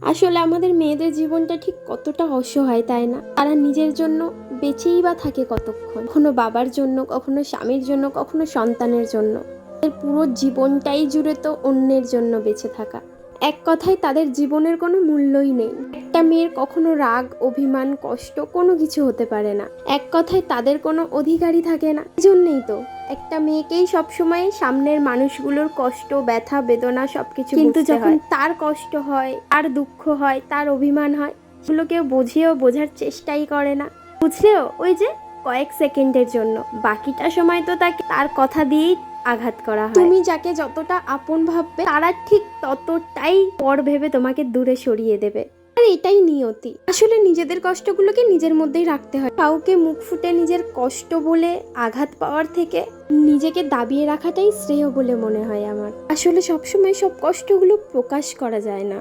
আসলে আমাদের মেয়েদের জীবনটা ঠিক কতটা অসহায়, তাই না? তারা নিজের জন্য বেঁচেই বা থাকে কতক্ষণ, কখনো বাবার জন্য, কখনো স্বামীর জন্য, কখনো সন্তানের জন্য। এর পুরো জীবনটাই জুড়ে তো অন্যের জন্য বেঁচে থাকা। এক কথায় তাদের জীবনের কোনো মূল্যই নেই। একটা মেয়ের কখনো রাগ, অভিমান, কষ্ট কোনো কিছু হতে পারে না। এক কথায় তাদের কোনো অধিকারই থাকে না। এই জন্যেই তো একটা মেয়েকেই সবসময় সামনের মানুষগুলোর কষ্ট, ব্যথা, বেদনা সবকিছু, কিন্তু যখন তার কষ্ট হয়, তার দুঃখ হয়, তার অভিমান হয়, সেগুলো কেউ বুঝিয়েও বোঝার চেষ্টাই করে না। বুঝলেও ওই যে কয়েক সেকেন্ডের জন্য, বাকিটা সময় তো তাকে তার কথা দিয়েই আঘাত করা হয়। তুমি যাকে যতটা আপন ভাববে, তারা ঠিক ততটাই পর ভেবে তোমাকে দূরে সরিয়ে দেবে। আর এটাই নিয়তি। আসলে নিজেদের কষ্টগুলোকে নিজের মধ্যেই রাখতে হয়। কাউকে মুখ ফুটে নিজের কষ্ট বলে আঘাত পাওয়ার থেকে নিজেকে দাবিয়ে রাখাটাই শ্রেয় বলে মনে হয় আমার। আসলে সবসময় সব কষ্টগুলো প্রকাশ করা যায় না।